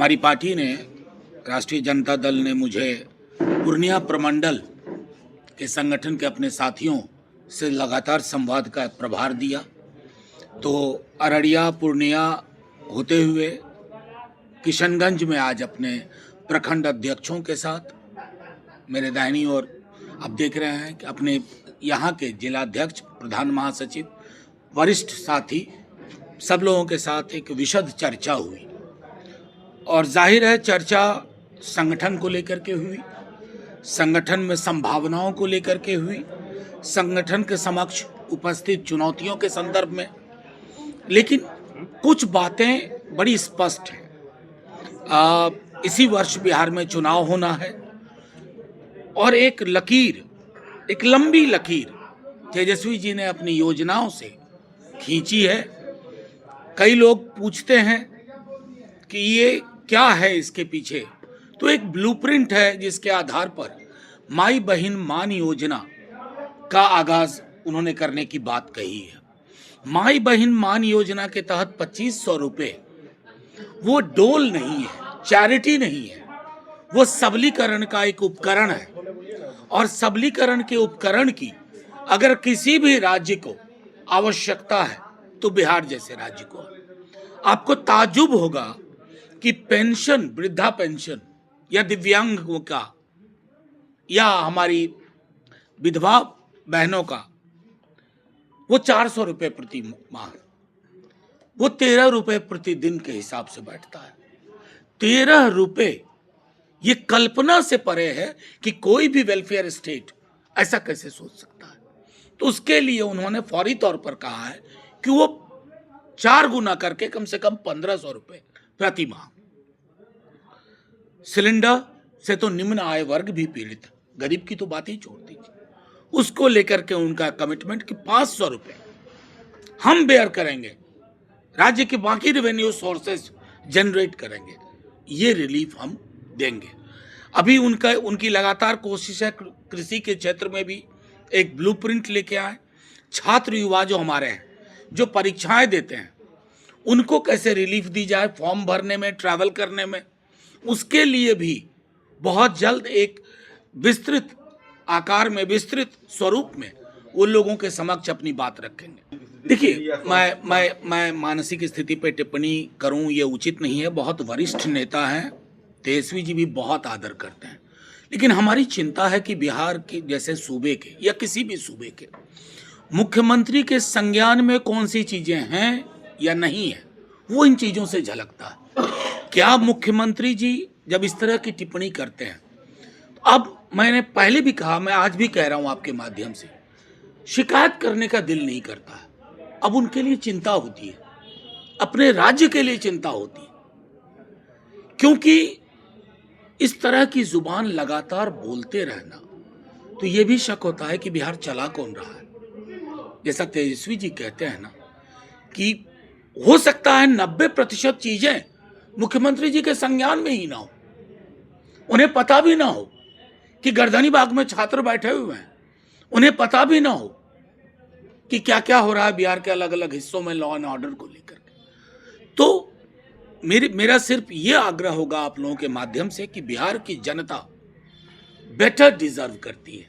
हमारी पार्टी ने, राष्ट्रीय जनता दल ने मुझे पूर्णिया प्रमंडल के संगठन के अपने साथियों से लगातार संवाद का प्रभार दिया। तो अररिया पूर्णिया होते हुए किशनगंज में आज अपने प्रखंड अध्यक्षों के साथ, मेरे दाहिनी ओर आप देख रहे हैं कि अपने यहाँ के जिलाध्यक्ष, प्रधान महासचिव, वरिष्ठ साथी, सब लोगों के साथ एक विशद चर्चा हुई। और जाहिर है चर्चा संगठन को लेकर के हुई, संगठन में संभावनाओं को लेकर के हुई, संगठन के समक्ष उपस्थित चुनौतियों के संदर्भ में। लेकिन कुछ बातें बड़ी स्पष्ट हैं। इसी वर्ष बिहार में चुनाव होना है और एक लकीर, एक लंबी लकीर तेजस्वी जी ने अपनी योजनाओं से खींची है। कई लोग पूछते हैं कि ये क्या है इसके पीछे, तो एक ब्लूप्रिंट है जिसके आधार पर माई बहन मान योजना का आगाज उन्होंने करने की बात कही है। माई बहन मान योजना के तहत 2500 रुपये वो डोल नहीं है, चैरिटी नहीं है, वो सबलीकरण का एक उपकरण है। और सबलीकरण के उपकरण की अगर किसी भी राज्य को आवश्यकता है तो बिहार जैसे राज्य को। आपको ताज्जुब होगा कि पेंशन, वृद्धा पेंशन या दिव्यांगों का या हमारी विधवा बहनों का, वो 400 रुपये प्रति माह, वो 13 रुपये प्रतिदिन के हिसाब से बैठता है। 13 रुपये, ये कल्पना से परे है कि कोई भी वेलफेयर स्टेट ऐसा कैसे सोच सकता है। तो उसके लिए उन्होंने फौरी तौर पर कहा है कि वो 4 गुना करके कम से कम 1500 रुपये प्रति माह। सिलेंडर से तो निम्न आय वर्ग भी पीड़ित, गरीब की तो बात ही छोड़ दीजिए। उसको लेकर के उनका कमिटमेंट कि 500 रुपये हम बेयर करेंगे, राज्य के बाकी रेवेन्यू सोर्सेस जनरेट करेंगे, ये रिलीफ हम देंगे। अभी उनकी लगातार कोशिश है कृषि के क्षेत्र में भी एक ब्लूप्रिंट लेके आए। छात्र युवा जो हमारे हैं, जो परीक्षाएं देते हैं, उनको कैसे रिलीफ दी जाए फॉर्म भरने में, ट्रैवल करने में, उसके लिए भी बहुत जल्द एक विस्तृत आकार में, विस्तृत स्वरूप में वो लोगों के समक्ष अपनी बात रखेंगे। देखिए, मैं मानसिक स्थिति पे टिप्पणी करूं ये उचित नहीं है। बहुत वरिष्ठ नेता हैं, तेजस्वी जी भी बहुत आदर करते हैं। लेकिन हमारी चिंता है कि बिहार के जैसे सूबे के या किसी भी सूबे के मुख्यमंत्री के संज्ञान में कौन सी चीजें हैं या नहीं है, वो इन चीजों से झलकता है। क्या मुख्यमंत्री जी जब इस तरह की टिप्पणी करते हैं, तो अब मैंने पहले भी कहा, मैं आज भी कह रहा हूं आपके माध्यम से, शिकायत करने का दिल नहीं करता है। अब उनके लिए चिंता होती है, अपने राज्य के लिए चिंता होती है, क्योंकि इस तरह की जुबान लगातार बोलते रहना तो ये भी शक होता है कि बिहार चला कौन रहा है। जैसा तेजस्वी जी कहते हैं ना कि हो सकता है 90% चीजें मुख्यमंत्री जी के संज्ञान में ही ना हो, उन्हें पता भी ना हो कि गर्दनी बाग में छात्र बैठे हुए हैं, उन्हें पता भी ना हो कि क्या क्या हो रहा है बिहार के अलग अलग हिस्सों में लॉ एंड ऑर्डर को लेकर के। तो मेरा सिर्फ ये आग्रह होगा आप लोगों के माध्यम से कि बिहार की जनता बेटर डिजर्व करती है।